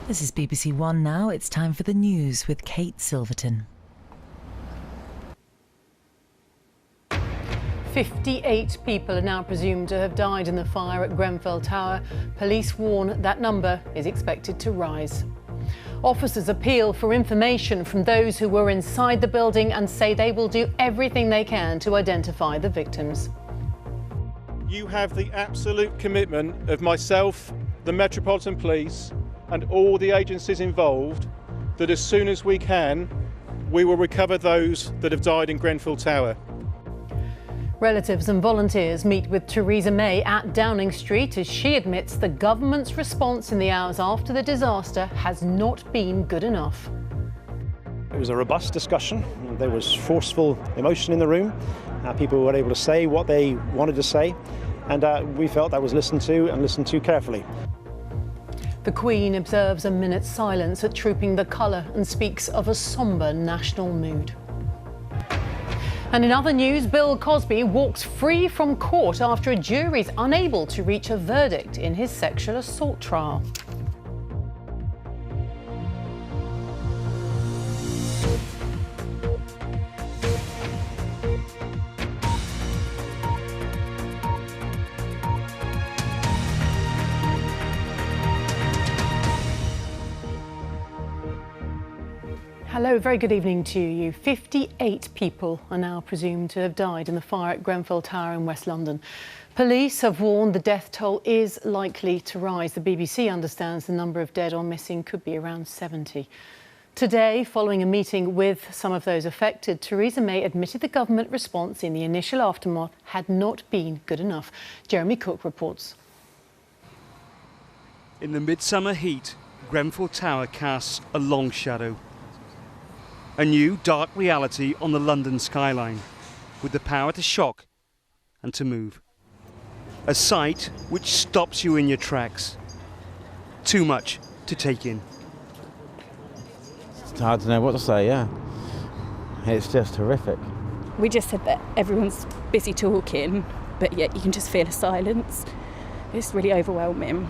This is BBC One now. It's time for the news with Kate Silverton. 58 people are now presumed to have died in the fire at Grenfell Tower. Police warn that number is expected to rise. Officers appeal for information from those who were inside the building and say they will do everything they can to identify the victims. You have the absolute commitment of myself, the Metropolitan Police, and all the agencies involved that as soon as we can, we will recover those that have died in Grenfell Tower. Relatives and volunteers meet with Theresa May at Downing Street as she admits the government's response in the hours after the disaster has not been good enough. It was a robust discussion. There was forceful emotion in the room. People were able to say what they wanted to say, and we felt that was listened to and listened to carefully. The Queen observes a minute's silence at Trooping the Colour and speaks of a sombre national mood. And in other news, Bill Cosby walks free from court after a jury's unable to reach a verdict in his sexual assault trial. Hello, very good evening to you. 58 people are now presumed to have died in the fire at Grenfell Tower in West London. Police have warned the death toll is likely to rise. The BBC understands the number of dead or missing could be around 70. Today, following a meeting with some of those affected, Theresa May admitted the government response in the initial aftermath had not been good enough. Jeremy Cook reports. In the midsummer heat, Grenfell Tower casts a long shadow. A new dark reality on the London skyline, with the power to shock and to move. A sight which stops you in your tracks. Too much to take in. It's hard to know what to say, yeah. It's just horrific. We just said that everyone's busy talking, but yet you can just feel a silence. It's really overwhelming.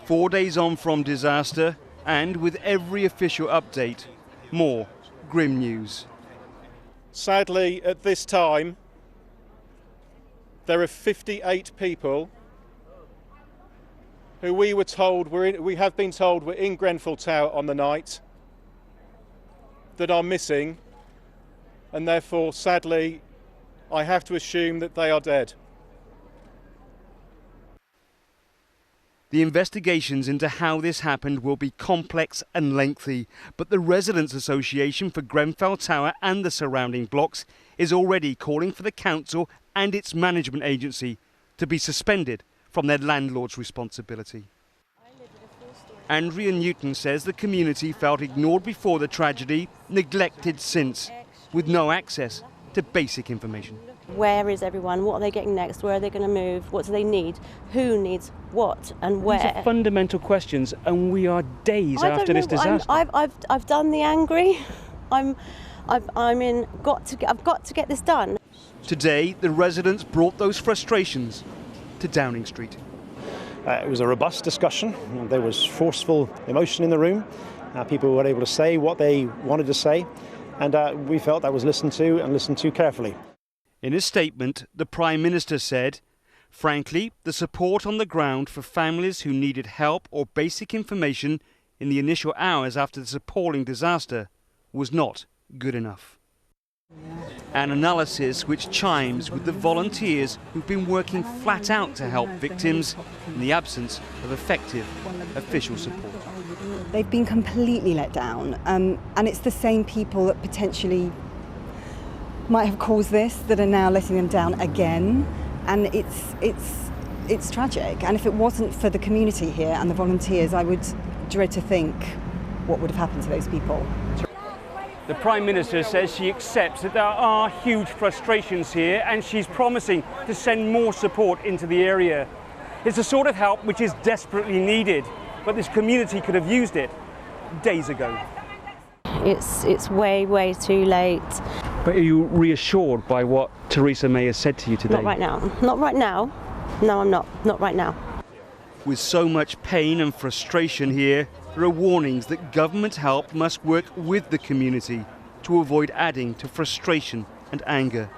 4 days on from disaster, and with every official update, more grim news. Sadly, at this time, there are 58 people who we have been told were in Grenfell Tower on the night that are missing, and therefore, sadly, I have to assume that they are dead. The investigations into how this happened will be complex and lengthy, but the Residents' Association for Grenfell Tower and the surrounding blocks is already calling for the council and its management agency to be suspended from their landlord's responsibility. Andrea Newton says the community felt ignored before the tragedy, neglected since, with no access to basic information. Where is everyone? What are they getting next? Where are they going to move? What do they need? Who needs what and where? These are fundamental questions, and we are days after this disaster. I've done the angry. I've got to get this done. Today, the residents brought those frustrations to Downing Street. It was a robust discussion. There was forceful emotion in the room. People were able to say what they wanted to say, and we felt that was listened to and listened to carefully. In a statement, the Prime Minister said, "Frankly, the support on the ground for families who needed help or basic information in the initial hours after this appalling disaster was not good enough." An analysis which chimes with the volunteers who've been working flat out to help victims in the absence of effective official support. They've been completely let down, and it's the same people that potentially might have caused this that are now letting them down again, and it's tragic. And if it wasn't for the community here and the volunteers, I would dread to think what would have happened to those people. The Prime Minister says she accepts that there are huge frustrations here, and she's promising to send more support into the area. It's the sort of help which is desperately needed, but this community could have used it days ago. It's way too late. But are you reassured by what Theresa May has said to you today? Not right now. Not right now. No, I'm not. Not right now. With so much pain and frustration here, there are warnings that government help must work with the community to avoid adding to frustration and anger.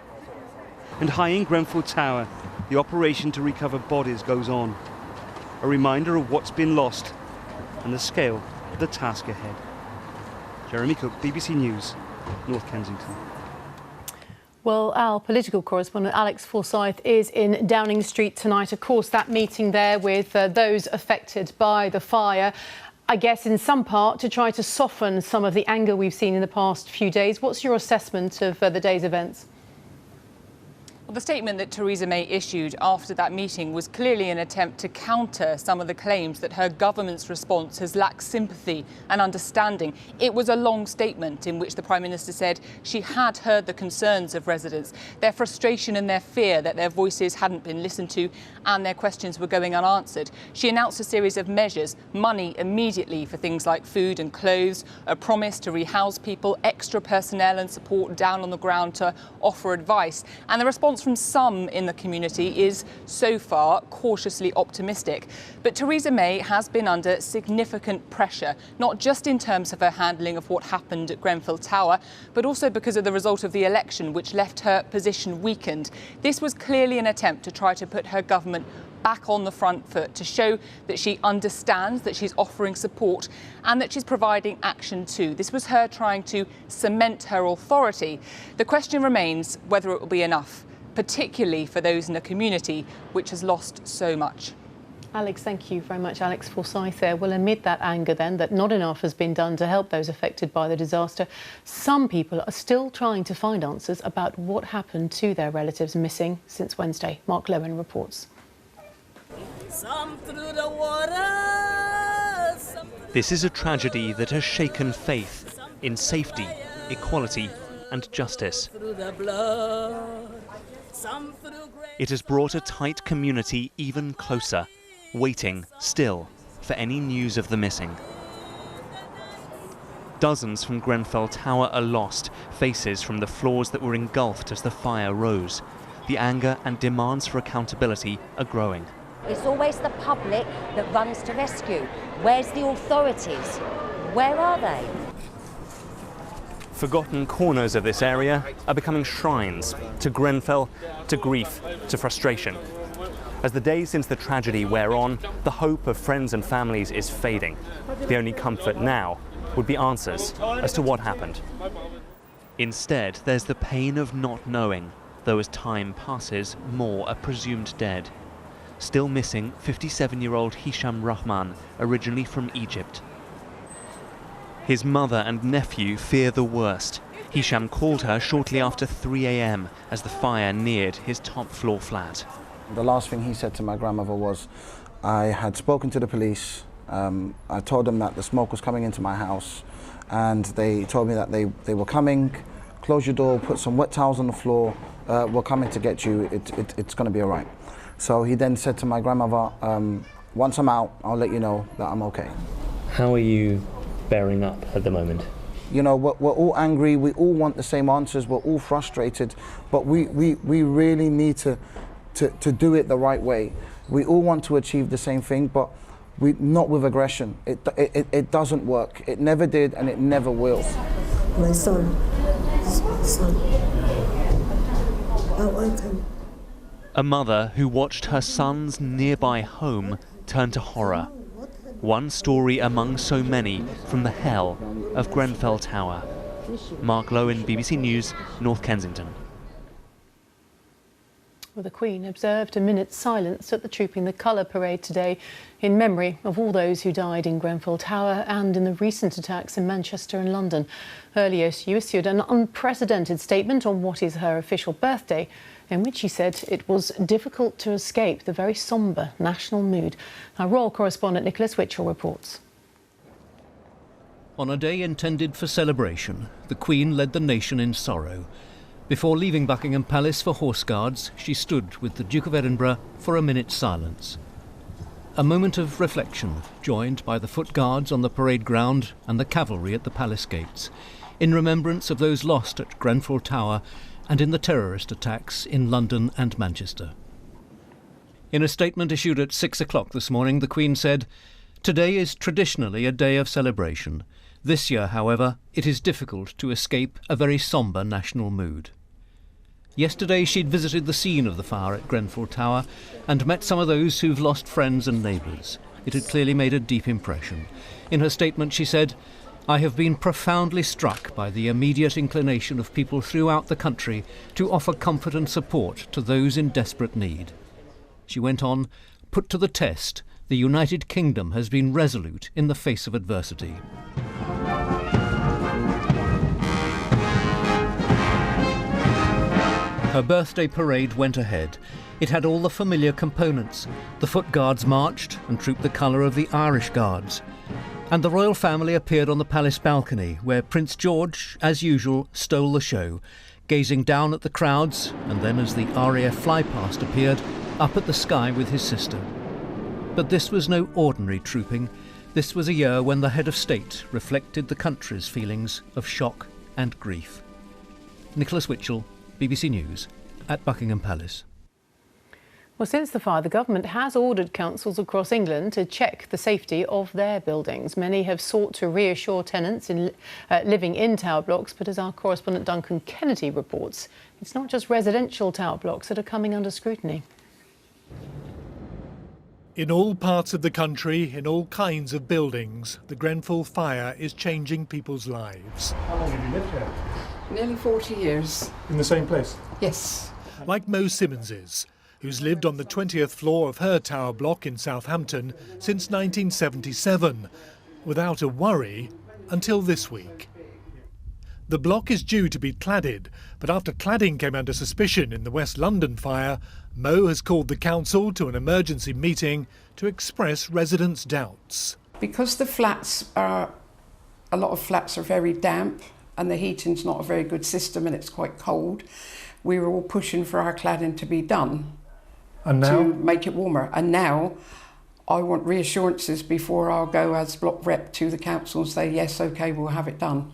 And high in Grenfell Tower, the operation to recover bodies goes on. A reminder of what's been lost and the scale of the task ahead. Jeremy Cook, BBC News, North Kensington. Well, our political correspondent Alex Forsyth is in Downing Street tonight. Of course, that meeting there with those affected by the fire, I guess in some part to try to soften some of the anger we've seen in the past few days. What's your assessment of the day's events? Well, the statement that Theresa May issued after that meeting was clearly an attempt to counter some of the claims that her government's response has lacked sympathy and understanding. It was a long statement in which the Prime Minister said she had heard the concerns of residents, their frustration and their fear that their voices hadn't been listened to and their questions were going unanswered. She announced a series of measures, money immediately for things like food and clothes, a promise to rehouse people, extra personnel and support down on the ground to offer advice. And the response from some in the community is, so far, cautiously optimistic. But Theresa May has been under significant pressure, not just in terms of her handling of what happened at Grenfell Tower, but also because of the result of the election, which left her position weakened. This was clearly an attempt to try to put her government back on the front foot, to show that she understands, that she's offering support and that she's providing action too. This was her trying to cement her authority. The question remains whether it will be enough, particularly for those in a community which has lost so much. Alex, thank you very much. Alex Forsyth there. Well, amid that anger then, that not enough has been done to help those affected by the disaster, some people are still trying to find answers about what happened to their relatives missing since Wednesday. Mark Lowen reports. This is a tragedy that has shaken faith in safety, equality and justice. It has brought a tight community even closer, waiting still for any news of the missing. Dozens from Grenfell Tower are lost, faces from the floors that were engulfed as the fire rose. The anger and demands for accountability are growing. It's always the public that runs to rescue. Where's the authorities? Where are they? Forgotten corners of this area are becoming shrines to Grenfell, to grief, to frustration. As the days since the tragedy wear on, the hope of friends and families is fading. The only comfort now would be answers as to what happened. Instead, there's the pain of not knowing, though as time passes, more are presumed dead. Still missing 57-year-old Hisham Rahman, originally from Egypt. His mother and nephew fear the worst. Hisham called her shortly after 3 a.m. as the fire neared his top floor flat. The last thing he said to my grandmother was, I had spoken to the police, I told them that the smoke was coming into my house, and they told me that they were coming, close your door, put some wet towels on the floor, we're coming to get you, it's going to be all right. So he then said to my grandmother, once I'm out, I'll let you know that I'm okay. How are you bearing up at the moment? You know, we're all angry, we all want the same answers, we're all frustrated, but we really need to do it the right way. We all want to achieve the same thing, but not with aggression. It doesn't work. It never did and it never will. My son. I want him. A mother who watched her son's nearby home turn to horror. One story among so many from the hell of Grenfell Tower. Mark Lowen, BBC News, North Kensington. Well, the Queen observed a minute's silence at the Trooping the Colour parade today in memory of all those who died in Grenfell Tower and in the recent attacks in Manchester and London. Earlier, she issued an unprecedented statement on what is her official birthday, in which she said it was difficult to escape the very sombre national mood. Our royal correspondent Nicholas Witchell reports. On a day intended for celebration, the Queen led the nation in sorrow. Before leaving Buckingham Palace for Horse Guards, she stood with the Duke of Edinburgh for a minute's silence. A moment of reflection, joined by the Foot Guards on the parade ground and the cavalry at the palace gates, in remembrance of those lost at Grenfell Tower and in the terrorist attacks in London and Manchester. In a statement issued at 6 o'clock this morning, the Queen said, "Today is traditionally a day of celebration. This year, however, it is difficult to escape a very sombre national mood." Yesterday she'd visited the scene of the fire at Grenfell Tower and met some of those who've lost friends and neighbours. It had clearly made a deep impression. In her statement she said, "I have been profoundly struck by the immediate inclination of people throughout the country to offer comfort and support to those in desperate need." She went on, "Put to the test, the United Kingdom has been resolute in the face of adversity." Her birthday parade went ahead. It had all the familiar components. The Foot Guards marched and trooped the colour of the Irish Guards. And the royal family appeared on the palace balcony, where Prince George, as usual, stole the show, gazing down at the crowds, and then as the RAF flypast appeared, up at the sky with his sister. But this was no ordinary trooping. This was a year when the head of state reflected the country's feelings of shock and grief. Nicholas Witchell, BBC News, at Buckingham Palace. Well, since the fire, the government has ordered councils across England to check the safety of their buildings. Many have sought to reassure tenants living in tower blocks, but as our correspondent Duncan Kennedy reports, it's not just residential tower blocks that are coming under scrutiny. In all parts of the country, in all kinds of buildings, the Grenfell fire is changing people's lives. How long have you lived here? Nearly 40 years. In the same place? Yes. Like Mo Simmons's, who's lived on the 20th floor of her tower block in Southampton since 1977, without a worry until this week. The block is due to be cladded, but after cladding came under suspicion in the West London fire, Mo has called the council to an emergency meeting to express residents' doubts. Because a lot of flats are very damp and the heating's not a very good system and it's quite cold, we were all pushing for our cladding to be done. And now? To make it warmer. And now I want reassurances before I'll go as block rep to the council and say, yes, OK, we'll have it done.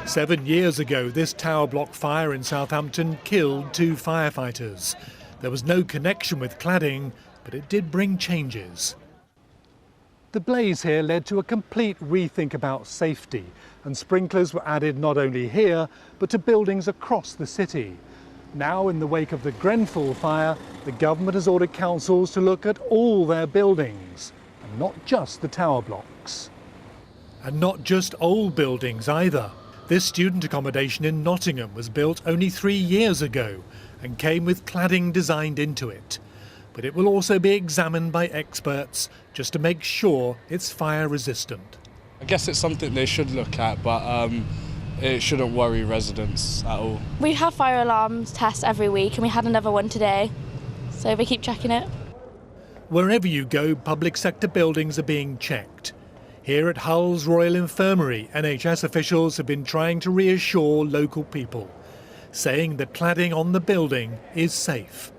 7 years ago, this tower block fire in Southampton killed 2 firefighters. There was no connection with cladding, but it did bring changes. The blaze here led to a complete rethink about safety, and sprinklers were added not only here, but to buildings across the city. Now, in the wake of the Grenfell fire, the government has ordered councils to look at all their buildings, and not just the tower blocks. And not just old buildings either. This student accommodation in Nottingham was built only 3 years ago and came with cladding designed into it. But it will also be examined by experts just to make sure it's fire resistant. I guess it's something they should look at, but it shouldn't worry residents at all. We have fire alarms tests every week and we had another one today, so we keep checking it. Wherever you go, public sector buildings are being checked. Here at Hull's Royal Infirmary, NHS officials have been trying to reassure local people, saying the cladding on the building is safe.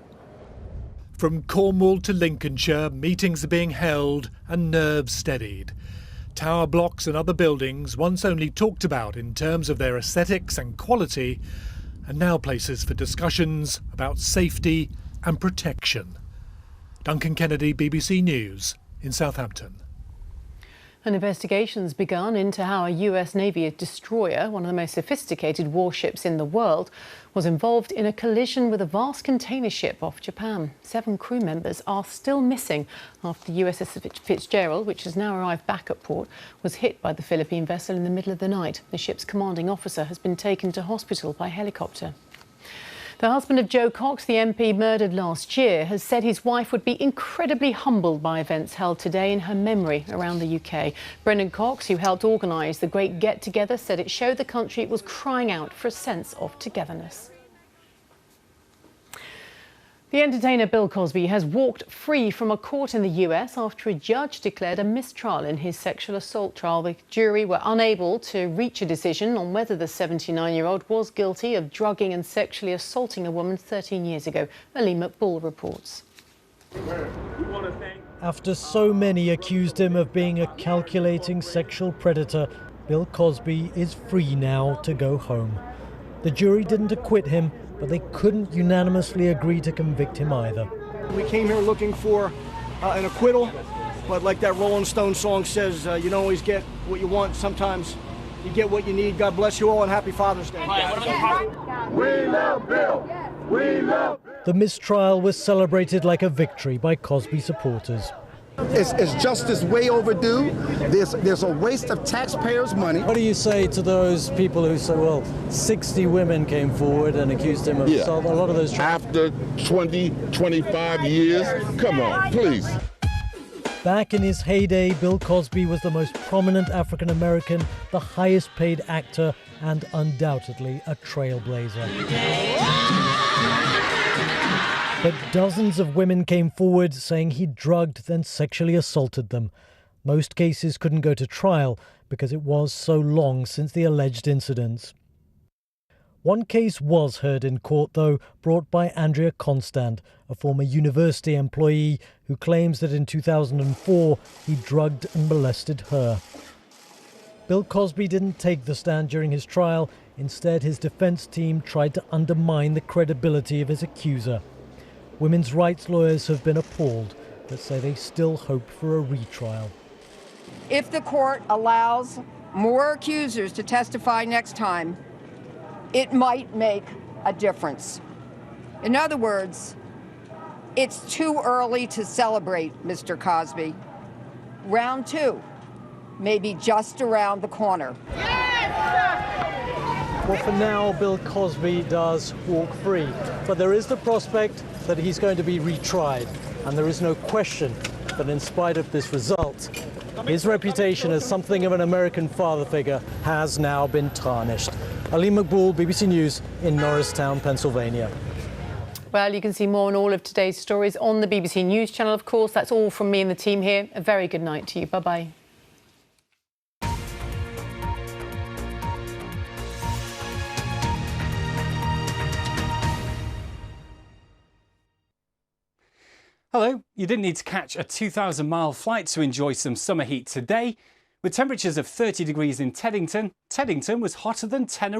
From Cornwall to Lincolnshire, meetings are being held and nerves steadied. Tower blocks and other buildings, once only talked about in terms of their aesthetics and quality, are now places for discussions about safety and protection. Duncan Kennedy, BBC News, in Southampton. An investigation's begun into how a US Navy destroyer, one of the most sophisticated warships in the world, was involved in a collision with a vast container ship off Japan. 7 crew members are still missing after the USS Fitzgerald, which has now arrived back at port, was hit by the Philippine vessel in the middle of the night. The ship's commanding officer has been taken to hospital by helicopter. The husband of Joe Cox, the MP murdered last year, has said his wife would be incredibly humbled by events held today in her memory around the UK. Brendan Cox, who helped organise the great get-together, said it showed the country was crying out for a sense of togetherness. The entertainer Bill Cosby has walked free from a court in the US after a judge declared a mistrial in his sexual assault trial. The jury were unable to reach a decision on whether the 79-year-old was guilty of drugging and sexually assaulting a woman 13 years ago. Ali McBull reports. After so many accused him of being a calculating sexual predator, Bill Cosby is free now to go home. The jury didn't acquit him, but they couldn't unanimously agree to convict him either. We came here looking for an acquittal, but like that Rolling Stone song says, you don't always get what you want. Sometimes you get what you need. God bless you all and happy Father's Day. We love Bill. We love Bill. The mistrial was celebrated like a victory by Cosby supporters. It's justice way overdue. There's a waste of taxpayers' money. What do you say to those people who say, well, 60 women came forward and accused him of assault? A lot of those... After 20, 25 years, come on, please. Back in his heyday, Bill Cosby was the most prominent African American, the highest paid actor, and undoubtedly a trailblazer. But dozens of women came forward saying he drugged, then sexually assaulted them. Most cases couldn't go to trial because it was so long since the alleged incidents. One case was heard in court, though, brought by Andrea Constant, a former university employee who claims that in 2004 he drugged and molested her. Bill Cosby didn't take the stand during his trial. Instead, his defense team tried to undermine the credibility of his accuser. Women's rights lawyers have been appalled, but say they still hope for a retrial. If the court allows more accusers to testify next time, it might make a difference. In other words, it's too early to celebrate, Mr. Cosby. Round two may be just around the corner. Well, for now, Bill Cosby does walk free, but there is the prospect that he's going to be retried, and there is no question that in spite of this result, his reputation as something of an American father figure has now been tarnished. Ali Maqbool, BBC News in Norristown, Pennsylvania. Well, you can see more on all of today's stories on the BBC News channel, of course. That's all from me and the team here. A very good night to you. Bye-bye. Hello, you didn't need to catch a 2,000-mile flight to enjoy some summer heat today. With temperatures of 30 degrees in Teddington, Teddington was hotter than Tenerife.